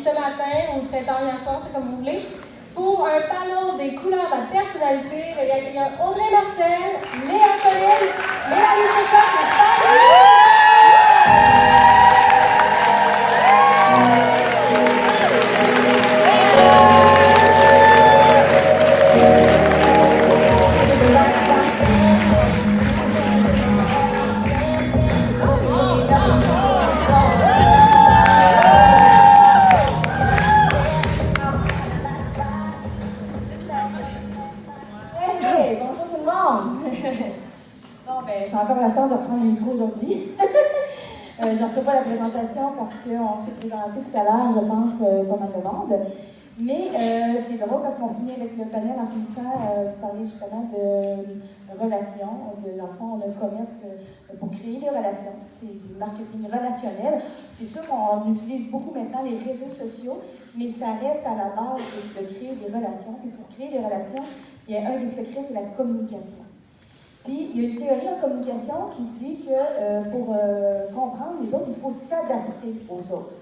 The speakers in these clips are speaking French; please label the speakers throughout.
Speaker 1: ce matin ou très tard hier soir, c'est comme vous voulez, pour un panel des couleurs de personnalité. Il y a Audrey Martel, Léa Colline, Mélanie Chicotte et
Speaker 2: j'ai encore la chance de reprendre le micro aujourd'hui. Je ne refais pas la présentation parce qu'on s'est présenté tout à l'heure, je pense, pas mal de monde. Mais c'est drôle parce qu'on finit avec le panel en finissant, vous parlez justement de relations. Dans le fond, on a un commerce pour créer des relations. C'est du marketing relationnel. C'est sûr qu'on utilise beaucoup maintenant les réseaux sociaux, mais ça reste à la base de créer des relations. Et pour créer des relations, il y a un des secrets, c'est la communication. Puis, il y a une théorie en communication qui dit que pour comprendre les autres, il faut s'adapter aux autres.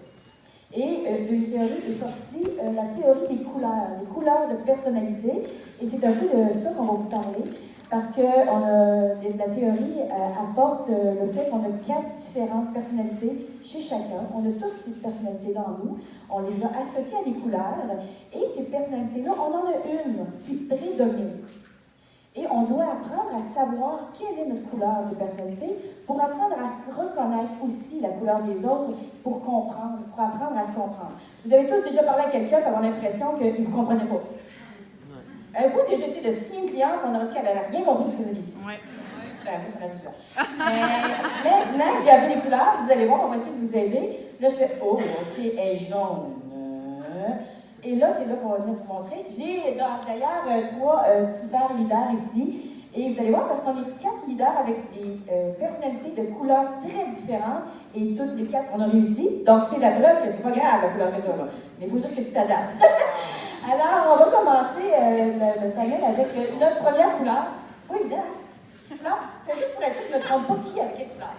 Speaker 2: Et une théorie est sortie, la théorie des couleurs de personnalité. Et c'est un peu de ça qu'on va vous parler, parce que la théorie apporte le fait qu'on a 4 différentes personnalités chez chacun. On a tous ces personnalités-là en nous. On les a associées à des couleurs. Et ces personnalités-là, on en a une qui prédomine. Et on doit apprendre à savoir quelle est notre couleur de personnalité pour apprendre à reconnaître aussi la couleur des autres, pour comprendre, pour apprendre à se comprendre. Vous avez tous déjà parlé à quelqu'un et avoir l'impression qu'il ne vous comprenait pas. Avez-vous déjà essayé de signer une cliente et on aurait dit qu'elle n'avait rien compris de ce que vous avez dit? Oui. Ben, moi, c'est amusant. Mais maintenant que j'ai appris les couleurs, vous allez voir, on va essayer de vous aider. Là, je fais « Oh, OK, elle est jaune. » Et là, c'est là qu'on va venir vous montrer. J'ai d'ailleurs 3 super leaders ici. Et vous allez voir, parce qu'on est 4 leaders avec des personnalités de couleurs très différentes. Et toutes les 4, on a réussi. Donc, c'est la preuve que c'est pas grave, la couleur que tu as. Mais il faut juste que tu t'adaptes. Alors, on va commencer le panel avec notre première couleur. C'est pas évident, hein? Petit flanc. C'était juste pour être sûr que je ne me trompe pas qui avec quelle couleur.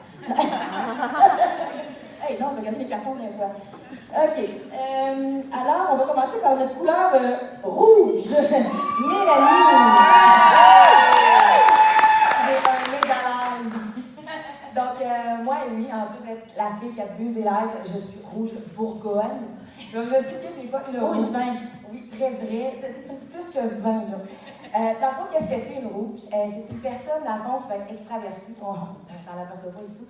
Speaker 2: Hey, non, je vais regarder mes cartons des fois. OK. Alors, on va commencer par notre couleur rouge. Mélanie. J'ai un médaille ici. Donc, moi et lui, en plus d'être la fille qui abuse des lives, je suis rouge Bourgogne. Je vais vous expliquer c'est quoi une rouge vin. Oui, très vrai. C'est plus que vin, là. Dans le fond, qu'est-ce que c'est une rouge? C'est une personne, dans le fond, qui va être extravertie. On s'en aperçoit pas du tout.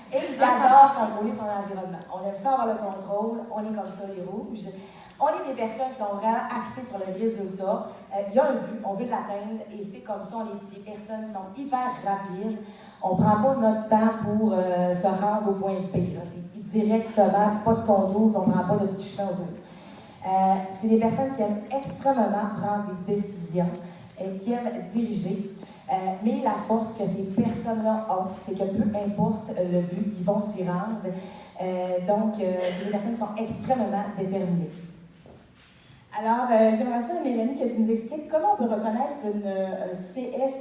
Speaker 2: Et il adore contrôler son environnement. On aime ça avoir le contrôle, on est comme ça les rouges. On est des personnes qui sont vraiment axées sur le résultat. Il y a un but, on veut l'atteindre et c'est comme ça, on est des personnes qui sont hyper rapides. On ne prend pas notre temps pour se rendre au point P. Là. C'est directement, pas de contour, on ne prend pas de petits chemins au bout. C'est des personnes qui aiment extrêmement prendre des décisions, qui aiment diriger. Mais la force que ces personnes-là ont, c'est que peu importe le but, ils vont s'y rendre. Donc, c'est des personnes qui sont extrêmement déterminées. Alors, j'aimerais ça, Mélanie, que tu nous expliques comment on peut reconnaître une CF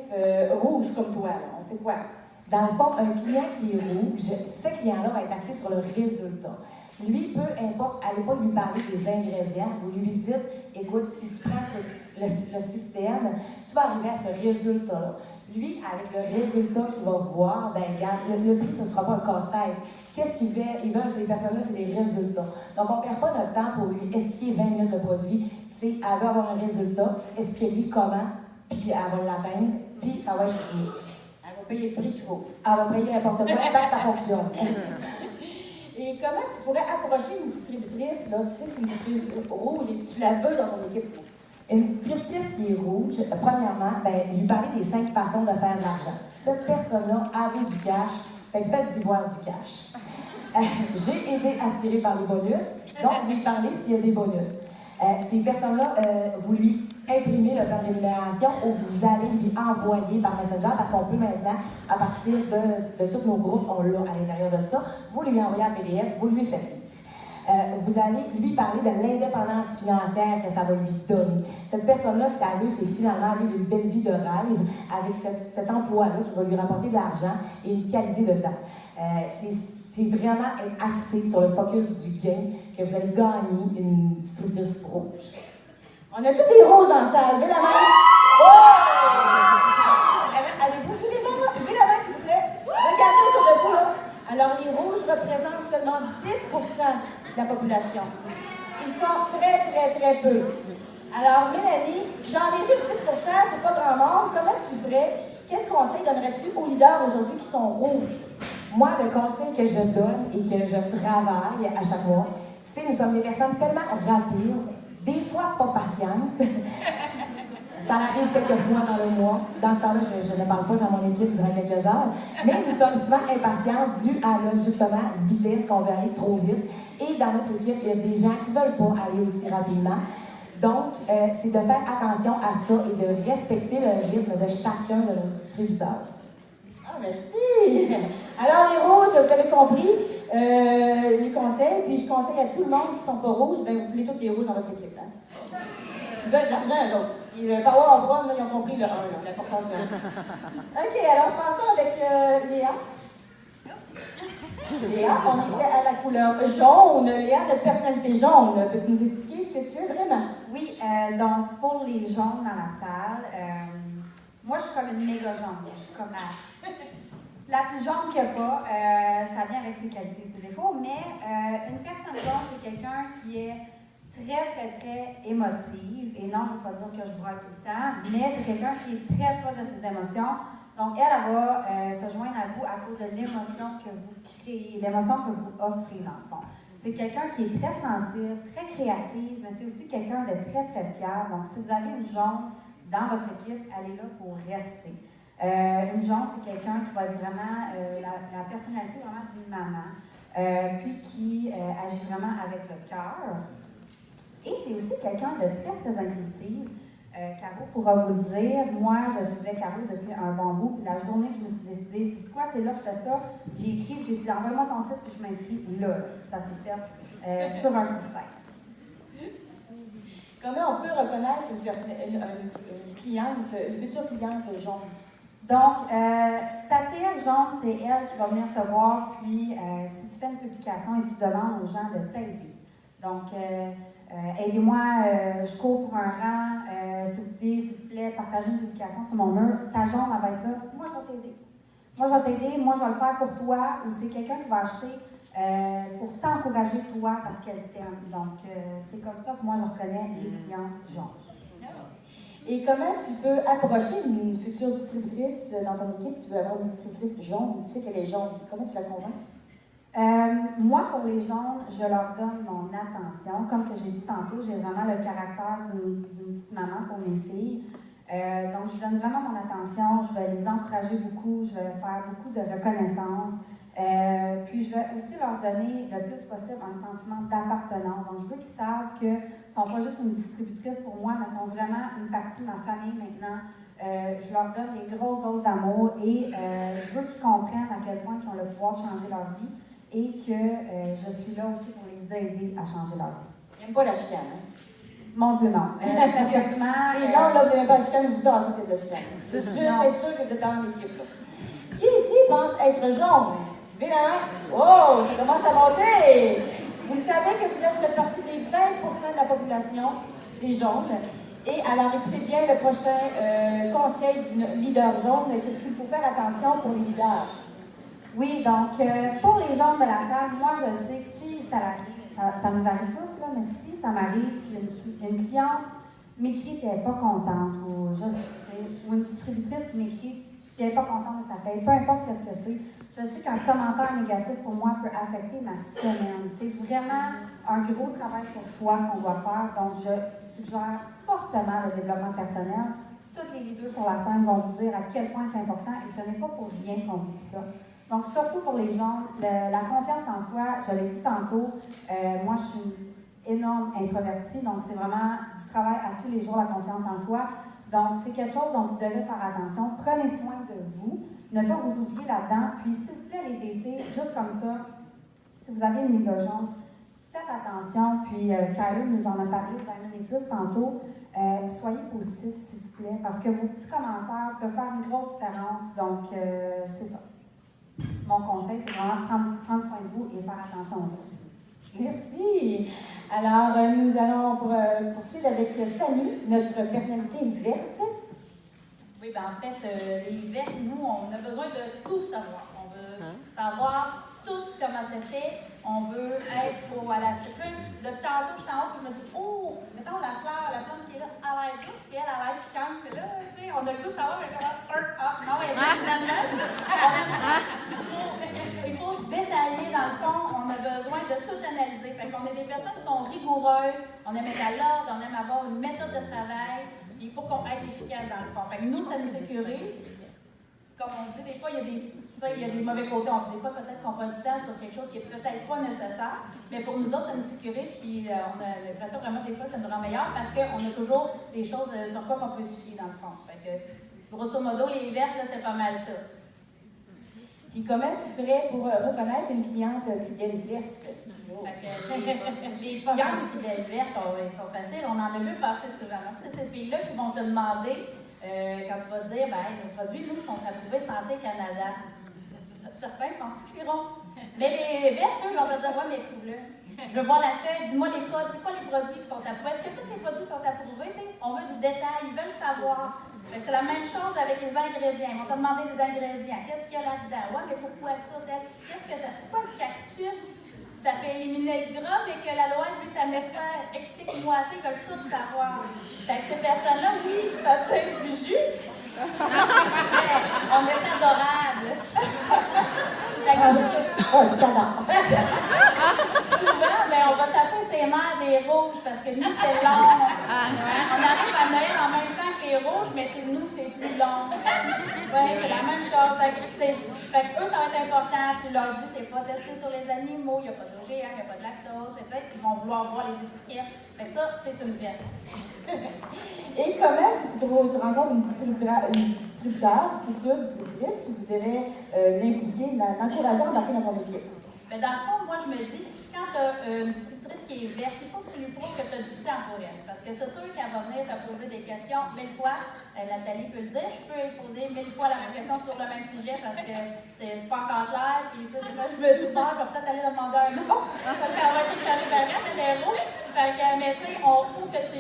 Speaker 2: rouge comme toi. Là. On fait quoi? Dans le fond, un client qui est rouge, ce client-là va être axé sur le résultat. Lui, peu importe, allez pas lui parler des ingrédients, vous lui dites, écoute, si tu prends le système, tu vas arriver à ce résultat-là. Lui, avec le résultat qu'il va voir, ben regarde, le prix, ce ne sera pas un casse-tête. Qu'est-ce qu'il veut? Il veut, ces personnes-là, c'est des résultats. Donc, on ne perd pas notre temps pour lui expliquer 20 minutes de produit. C'est, elle veut avoir un résultat, expliquez-lui comment, puis elle va l'atteindre, puis ça va être signé. Elle va payer le prix qu'il faut. Elle va payer n'importe quoi, tant que ça fonctionne. Et comment tu pourrais approcher une distributrice, là, tu sais, c'est une distributrice rouge et tu la veux dans ton équipe? Une distributrice qui est rouge, premièrement, ben, lui parler des 5 façons de faire de l'argent. Cette personne-là a du cash, fait que faites-y voir du cash. J'ai été attirée par les bonus, donc vous lui parlez s'il y a des bonus. Ces personnes-là, vous lui imprimez le plan de rémunération ou vous allez lui envoyer par Messenger, parce qu'on peut maintenant, à partir de tous nos groupes, on l'a à l'intérieur de ça, vous lui envoyez un PDF, vous lui faites. Vous allez lui parler de l'indépendance financière que ça va lui donner. Cette personne-là, ce qu'elle veut, c'est finalement vivre une belle vie de rêve avec cet emploi-là qui va lui rapporter de l'argent et une qualité de temps. c'est vraiment être axé sur le focus du gain que vous allez gagner une distributrice rouge.
Speaker 1: On a tous des rouges dans la salle. Levez la main. Oh! Avez-vous vu les mains? Levez la main, s'il vous plaît. Regardez autour de vous, là. Alors, les rouges représentent seulement 10% de la population. Ils sont très, très, très peu. Alors, Mélanie, j'en ai juste 10%, c'est pas grand monde. Comment tu ferais? Quel conseil donnerais-tu aux leaders aujourd'hui qui sont rouges?
Speaker 2: Moi, le conseil que je donne et que je travaille à chaque mois, c'est que nous sommes des personnes tellement rapides, des fois pas patientes. Ça arrive quelques fois dans le mois. Dans ce temps-là, je ne parle pas dans mon équipe durant quelques heures. Mais nous sommes souvent impatients dû à notre, justement, vitesse qu'on veut aller trop vite. Et dans notre équipe, il y a des gens qui ne veulent pas aller aussi rapidement. Donc, c'est de faire attention à ça et de respecter le rythme de chacun de nos distributeurs.
Speaker 1: Ah, merci! Alors, les rouges, vous avez compris les conseils. Puis, je conseille à tout le monde qui ne sont pas rouges, bien, vous voulez tous des rouges dans votre équipe. Hein? Ils veulent de l'argent, eux autres. Et le Power of One, ils ont compris le 1, l'important du 1. OK, alors, passons avec Léa. Léa, on était à la couleur jaune. Léa, de personnalité jaune. Peux-tu nous expliquer ce que tu es vraiment?
Speaker 3: Oui, donc pour les jaunes dans la salle, moi je suis comme une méga jaune. Je suis comme la plus jaune qu'il n'y a pas. Ça vient avec ses qualités et ses défauts, mais une personne jaune, c'est quelqu'un qui est très, très, très émotive. Et non, je ne veux pas dire que je braille tout le temps, mais c'est quelqu'un qui est très proche de ses émotions. Donc, elle va se joindre à vous à cause de l'émotion que vous créez, l'émotion que vous offrez dans le fond. C'est quelqu'un qui est très sensible, très créative, mais c'est aussi quelqu'un de très, très fier. Donc, si vous avez une jaune dans votre équipe, elle est là pour rester. Une jaune, c'est quelqu'un qui va être vraiment la personnalité vraiment d'une maman, puis qui agit vraiment avec le cœur. Et c'est aussi quelqu'un de très, très inclusif. Caro pourra vous le dire. Moi, je suivais Caro depuis un bon bout. Puis la journée que je me suis décidée, tu sais quoi, c'est là que je fais ça. J'ai écrit, j'ai dit, envoie-moi ton site, puis je m'inscris là. Ça s'est fait sur un coup de tête.
Speaker 1: Comment on peut reconnaître une cliente, une future cliente jaune?
Speaker 3: Donc, ta CF jaune, c'est elle qui va venir te voir, puis si tu fais une publication et tu demandes aux gens de t'aider. Donc, aidez-moi, je cours pour un rang, s'il vous plaît, partagez une publication sur mon mur. Ta jaune, elle va être là. Moi, je vais t'aider. Moi, je vais t'aider. Moi, je vais le faire pour toi. Ou c'est quelqu'un qui va acheter pour t'encourager, toi, parce qu'elle t'aime. Donc, c'est comme ça que moi, je reconnais les clients jaunes.
Speaker 1: Et comment tu peux approcher une future distributrice dans ton équipe? Tu veux avoir une distributrice jaune, tu sais qu'elle est jaune. Comment tu la convaincs?
Speaker 3: Moi, pour les jaunes, je leur donne mon attention. Comme que j'ai dit tantôt, j'ai vraiment le caractère d'une petite maman pour mes filles. Donc, je donne vraiment mon attention. Je vais les encourager beaucoup. Je vais faire beaucoup de reconnaissance. Puis, je vais aussi leur donner le plus possible un sentiment d'appartenance. Donc, je veux qu'ils savent qu'ils ne sont pas juste une distributrice pour moi, mais sont vraiment une partie de ma famille maintenant. Je leur donne des grosses doses d'amour et je veux qu'ils comprennent à quel point ils ont le pouvoir de changer leur vie et que je suis là aussi pour les aider à changer leur vie.
Speaker 1: Ils n'aiment pas la chicane, hein?
Speaker 3: Mon Dieu, non. Sérieusement.
Speaker 1: Les gens, là, vous n'aimez pas la chicane, vous dites, ah, ça, c'est de la chicane. Je veux juste être sûr que vous êtes dans l'équipe, là. Qui ici pense être jaune? Bien, oh, ça commence à monter! Vous savez que vous faites partie des 20% de la population, des jaunes. Et alors, écoutez bien le prochain conseil d'une leader jaune. Qu'est-ce qu'il faut faire attention pour les leaders?
Speaker 3: Oui, donc, pour les jaunes de la salle, moi, je sais que si ça arrive, ça nous arrive tous, là, mais si ça m'arrive qu'une cliente m'écrit et elle n'est pas contente, ou une distributrice qui m'écrit et elle n'est pas contente de sa paye, peu importe ce que c'est, je sais qu'un commentaire négatif pour moi peut affecter ma semaine. C'est vraiment un gros travail sur soi qu'on doit faire, donc je suggère fortement le développement personnel. Tous les leaders sur la scène vont vous dire à quel point c'est important et ce n'est pas pour rien qu'on vous dit ça. Donc, surtout pour les gens, la confiance en soi, je l'ai dit tantôt, moi, je suis une énorme introvertie, donc c'est vraiment du travail à tous les jours, la confiance en soi. Donc, c'est quelque chose dont vous devez faire attention. Prenez soin de vous, ne pas vous oublier là-dedans. Puis, s'il vous plaît, les DT, juste comme ça, si vous avez une ligne jaune, faites attention. Puis, Kyler nous en a parlé 20 minutes plus tantôt. Soyez positifs, s'il vous plaît, parce que vos petits commentaires peuvent faire une grosse différence. Donc, c'est ça. mon conseil, c'est vraiment prendre soin de vous et faire attention aux autres.
Speaker 1: Merci. Alors, nous allons poursuivre avec Fanny, notre personnalité verte.
Speaker 4: Oui, bien en fait, les verts, nous, on a besoin de tout savoir. On veut savoir tout comment c'est fait. On veut être à la fin. De tantôt, je suis en haut, puis je me dis, oh, mettons la plante qui est là, elle a l'air douce, puis elle a l'air piquante. Puis là, tu sais, on a le goût de savoir, mais comment, non, elle est finalement. Il faut se détailler, dans le fond, on a besoin de tout analyser. Fait qu'on est des personnes qui sont rigoureuses, on aime être à l'ordre, on aime avoir une méthode de travail, puis pour qu'on être efficace dans le fond. Fait que nous, ça nous sécurise. Comme on dit, des fois, il y a des mauvais côtés. Des fois, peut-être qu'on prend du temps sur quelque chose qui n'est peut-être pas nécessaire, mais pour nous autres, ça nous sécurise, puis on a l'impression vraiment, des fois, ça nous rend meilleur parce qu'on a toujours des choses sur quoi qu'on peut se fier, dans le fond. Fait que, grosso modo, les vertes, là, c'est pas mal ça.
Speaker 1: Puis comment tu ferais pour reconnaître une cliente fidèle verte?
Speaker 4: Les clientes fidèles vertes, ils sont faciles. On en a vu passer souvent. Donc, c'est ces filles-là qui vont te demander, quand tu vas te dire, ben, nos produits, nous, sont approuvés Santé Canada. Certains s'en suffiront. Mais les vertes, eux, ils vont te dire, ouais, mais prouve-le. Je veux voir la feuille, dis-moi les codes, c'est quoi les produits qui sont approuvés? Est-ce que tous les produits sont approuvés? T'sais, on veut du détail, ils veulent savoir. C'est la même chose avec les ingrédients. Ils vont te demander des ingrédients. Qu'est-ce qu'il y a là-dedans? Ouais, mais pourquoi ça? Qu'est-ce que ça fait? Pourquoi le cactus, ça fait éliminer le gras, mais que l'aloise, lui, ça met faire? Explique-moi, tu sais, ils veulent tout savoir. Fait que ces personnes-là, oui, ça tient du jus. Mais on est adorables.
Speaker 1: Oh, c'est tellement.
Speaker 4: Souvent, ben, on va taper ses mères des rouges parce que nous, c'est long. On arrive à Noël en même temps que les rouges, mais c'est nous, c'est plus long. Oui, c'est la même chose. Fait que eux, ça va être important. Tu leur dis, c'est pas testé sur les animaux, il n'y a pas d'OGM, il n'y a pas de lactose. Peut-être qu'ils vont vouloir voir les étiquettes. Fait que ça, c'est une verte.
Speaker 1: Et comment, si tu rencontres une distributeur, future distributrice, tu voudrais l'impliquer, l'encourager à embarquer dans ton équipe?
Speaker 4: Mais dans le fond, moi, je me dis, quand tu as une distributrice qui est verte, il faut que tu lui prouves que tu as du temps pour elle. Parce que c'est sûr qu'elle va venir te poser des questions 1000 fois. Nathalie peut le dire, je peux lui poser 1000 fois la même question sur le même sujet parce que c'est pas encore clair. Puis, tu sais, des fois, je me dis, bon, je vais peut-être aller demander un nom parce qu'elle va être éclairée barrette, elle est rouge. Fait que, mais tu sais, on faut que tu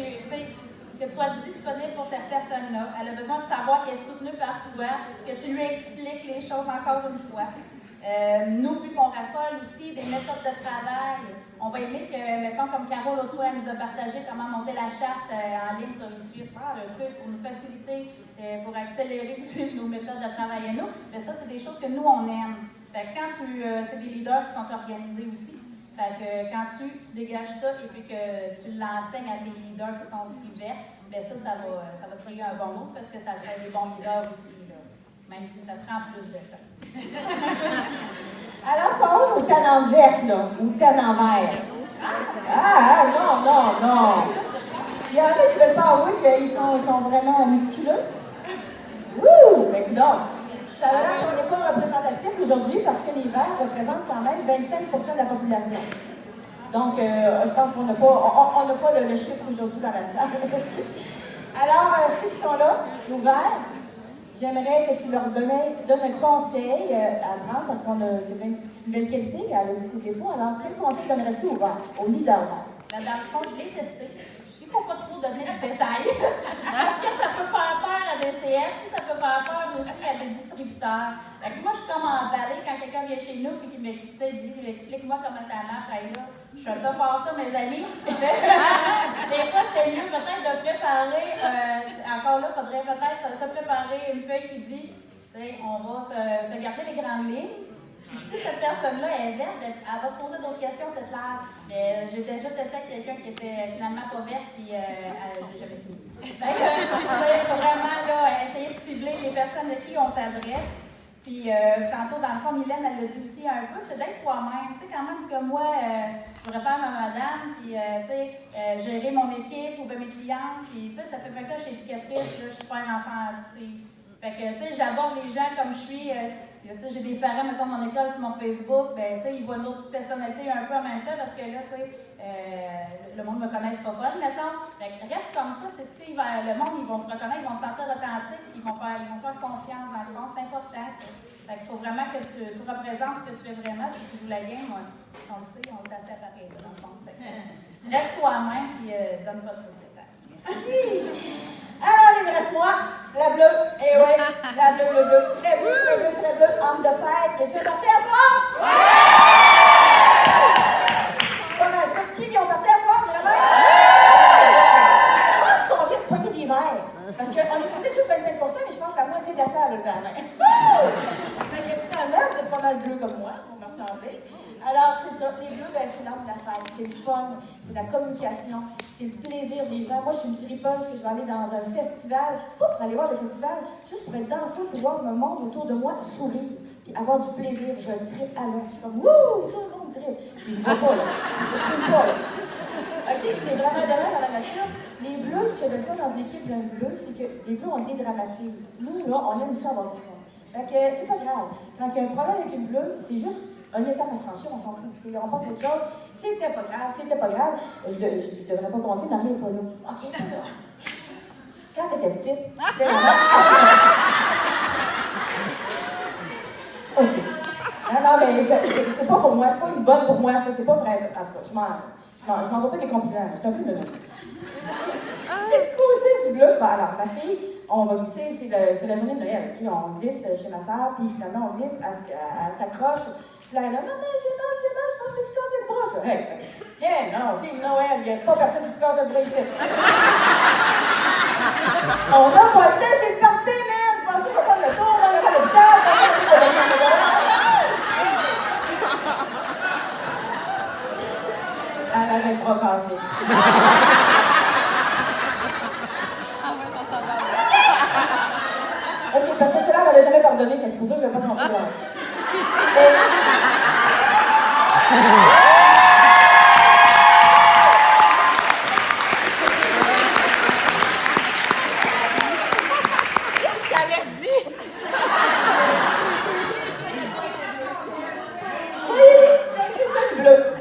Speaker 4: sois disponible pour cette personne-là. Elle a besoin de savoir qu'elle est soutenue par toi, que tu lui expliques les choses encore une fois. Nous, vu qu'on raffole aussi des méthodes de travail, on va aimer que, mettons, comme Caro l'autre fois, elle nous a partagé comment monter la charte en ligne sur les suites, le truc pour nous faciliter, pour accélérer aussi nos méthodes de travail à nous. Mais ça, c'est des choses que nous, on aime. Fait que quand c'est des leaders qui sont organisés aussi. Fait que quand tu dégages ça et puis que tu l'enseignes à tes leaders qui sont aussi verts, bien ça va créer un bon mot parce que ça fait des bons leaders aussi, là, même si ça prend plus de temps.
Speaker 1: Alors, sont où nos cannes vertes, là? Ou cannes en vert? Non. Il y en a qui ne veulent pas avouer qu'ils sont vraiment méticuleux. Wouh! Mais non! Ça veut dire qu'on n'est pas représentatif aujourd'hui parce que les verts représentent quand même 25% de la population. Donc, je pense qu'on n'a pas le chiffre aujourd'hui dans la salle. Alors, ceux qui sont là, nos verts, j'aimerais que tu leur donnes un conseil à prendre parce c'est une belle qualité, elle a aussi des défauts. Alors, quel conseil donnerais-tu aux leaders?
Speaker 4: Dans le fond, je l'ai testé. Il ne faut pas trop donner de détails. Parce que ça peut faire peur à des CF, puis ça peut faire peur aussi à des distributeurs. Fait que moi, je suis comme emballée quand quelqu'un vient chez nous et qu'il m'explique-moi comment ça marche. Là, je fais pas faire ça, mes amis. Des fois, c'est mieux peut-être de préparer, encore là, il faudrait peut-être se préparer une feuille qui dit, on va se garder les grandes lignes. Puis si cette personne-là est verte, elle va te poser d'autres questions, c'est clair. Mais j'ai déjà testé avec quelqu'un qui était finalement pas verte, puis j'ai jamais signé. Il faut vraiment là, essayer de cibler les personnes de qui on s'adresse. Puis tantôt, dans le fond, Mylène, elle l'a dit aussi un peu, c'est d'être soi-même. Tu sais, quand même que moi, je pourrais faire ma madame, puis gérer mon équipe ou mes clientes, puis tu sais, ça fait 20 ans que je suis éducatrice, là, je suis pas un enfant, tu sais. Fait que, tu sais, j'aborde les gens comme je suis. Puis là, tu sais, j'ai des parents, mettons, de mon école sur mon Facebook, ben, tu sais, ils voient d'autres personnalités un peu en même temps parce que là, tu sais, le monde me connaît pas folle, mettons. Fait que reste comme ça, c'est ce que le monde, ils vont te reconnaître, ils vont se sentir authentiques, ils vont faire confiance dans le fond. C'est important, ça. Fait qu'il faut vraiment que tu représentes ce que tu fais vraiment. Si tu joues la game, on le sait, on le fait pareil, dans le fond. Reste toi-même, puis donne pas trop de détails.
Speaker 1: Merci! Alors, il me reste moi, la bleue. Eh ouais, la bleue. Très bleue. Homme de fête. Es-tu parti à soir? Je suis pas mal sûre. Qui ont parti à soir, vraiment? Je pense qu'on vient de poigner des verres. Parce qu'on est censé juste 25%, mais je pense que la moitié de la salle est dans la main. Fait que finalement, vous êtes pas mal bleu comme moi, vous me ressemblez. Alors, c'est ça, les bleus, ben, c'est l'âme de la fête, c'est le fun, c'est la communication, c'est le plaisir des gens. Moi, je suis une tripeuse, que je vais aller dans un festival, pas pour aller voir le festival, juste pour être danseuse, pour voir le monde autour de moi sourire, puis avoir du plaisir. Je tripe à l'heure, je suis comme, wouh, tout le monde tripe. Puis je ne pas, là. Je suis pas, là. OK, c'est vraiment de même dans la nature. Les bleus, ce que de ça dans une équipe d'un bleu, c'est que les bleus, on dédramatise. Nous, là, on aime ça avoir du fun. Fait que c'est pas grave. Quand il y a un problème avec une bleue, c'est juste une étape à franchir, on s'en fout. On passe à autre chose. C'était pas grave. Je devrais pas compter, Marie n'est pas là. OK, d'accord. Quand t'étais petite, j'étais vraiment... OK. Non, mais c'est pas pour moi, c'est pas une bonne pour moi, ça, c'est pas vrai. En tout cas, je m'en veux pas des compliments, je suis un peu neutre. C'est le côté du bleu. Ben, alors, ma fille, on va glisser, c'est la journée de Noël. Puis on glisse chez ma soeur, puis finalement, on glisse, elle s'accroche. Puis là, elle est là, maman, j'ai mal, je pense que je me suis cassé le bras. Hey, non, c'est Noël, il n'y a pas personne qui se casse le bras ici. On n'a pas le temps, c'est le party, man! Je pense que je vais prendre le tour, on va aller à l'hôpital, elle avait le bras cassé. OK, parce que celle-là, elle ne l'a jamais pardonné, c'est pour ça que je ne vais pas non plus.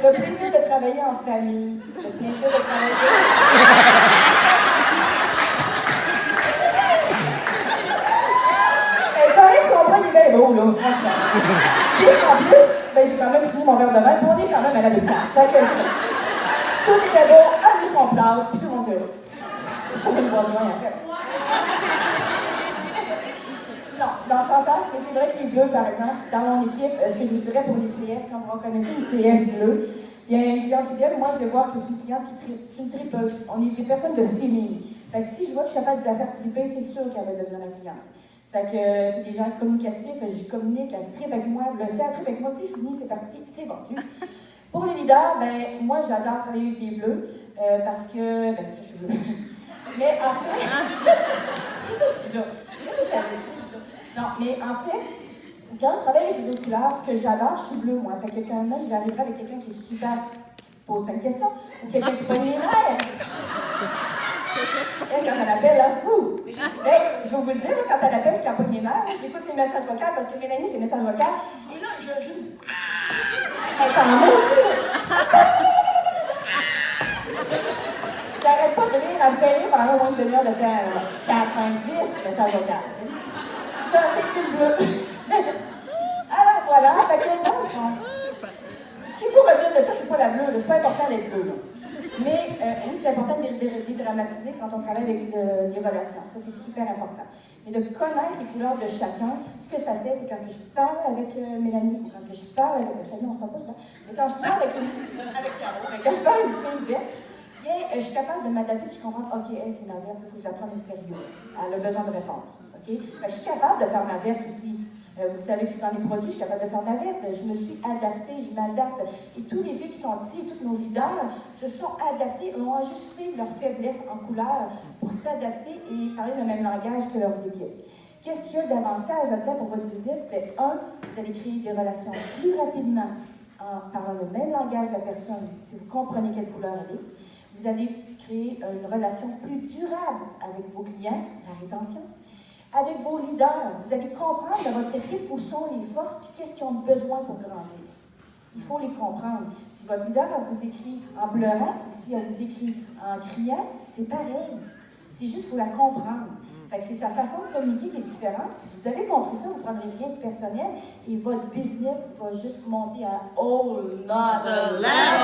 Speaker 1: Le plaisir de travailler en famille, le plaisir de travailler... Quand même, son bras, il est bien beau, là, franchement. Et en plus, ben, j'ai quand même fini mon verre de vin, puis on est quand même à la départ. Fait que tout était beau, à son plat, puis tout le monde était là. Je suis une boisson après. Non, dans sa face, mais c'est vrai que les bleus, par exemple, dans mon équipe, ce que je vous dirais pour les CF, quand vous reconnaissez une CF bleue, il y a un client fidèle, moi je vais voir que c'est une cliente qui c'est une tripeuse. On est des personnes de feeling. Fait que si je vois que je suis capable de la faire triper, c'est sûr qu'elle va devenir ma cliente. Fait que c'est des gens communicatifs, je communique, elle tripe avec moi, le ciel tripe avec moi, c'est fini, c'est parti, c'est vendu. Pour les leaders, ben moi j'adore travailler avec des bleus, parce que, ben c'est ça, je suis bleue. Mais en fait, c'est ça, je suis là. C'est ça, je suis là. Non, mais en fait, quand je travaille avec les autres couleurs, ce que j'adore, je suis bleue, moi. Fait que quand même, j'arriverai avec quelqu'un qui est super, qui pose plein de questions, ou quelqu'un qui pogne les nerfs. Elle, quand elle appelle, là, ouh! Mais je vais vous le dire, quand elle appelle, quand elle pogne les nerfs, j'écoute ses messages vocaux, parce que Mélanie, c'est messages vocaux, et là, je ris. Elle est en Dieu! J'arrête pas de rire, elle me fait rire pendant au moins une demi-heure de temps, 4, 5, 10 messages vocaux. Ça, c'est plus bleu. Alors voilà, fait que dans le fond, ce qu'il faut retenir de ça, c'est pas la bleue, c'est pas important d'être bleu. Mais oui, c'est important de dédramatiser quand on travaille avec les relations. Ça, c'est super important. Mais de connaître les couleurs de chacun, ce que ça fait, c'est quand je parle avec Mélanie, ou quand je parle avec Fanny, on se parle pas ça, mais quand je parle avec Caro, quand je parle avec une fille verte, bien, je suis capable de m'adapter, puis je comprends, OK, elle, c'est ma verte, il faut que je la prenne au sérieux. Elle a besoin de réponse. Okay? Je suis capable de faire ma verte aussi. Vous savez que je suis dans les produits, je suis capable de faire ma verte. Je me suis adaptée, je m'adapte. Et tous les filles qui sont ici, tous nos leaders, se sont adaptés, ont ajusté leurs faiblesses en couleur pour s'adapter et parler le même langage que leurs équipes. Qu'est-ce qu'il y a d'avantage là-dedans pour votre business? Ben, vous allez créer des relations plus rapidement en parlant le même langage de la personne, si vous comprenez quelle couleur elle est. Vous allez créer une relation plus durable avec vos clients, la rétention. avec vos leaders. Vous allez comprendre dans votre équipe où sont les forces et qu'est-ce qu'ils ont besoin pour grandir. Il faut les comprendre. Si votre leader vous écrit en pleurant ou si elle vous écrit en criant, c'est pareil. C'est juste qu'il faut la comprendre. Fait que c'est sa façon de communiquer qui est différente. Si vous avez compris ça, vous ne prendrez rien de personnel et votre business va juste monter à whole nother level.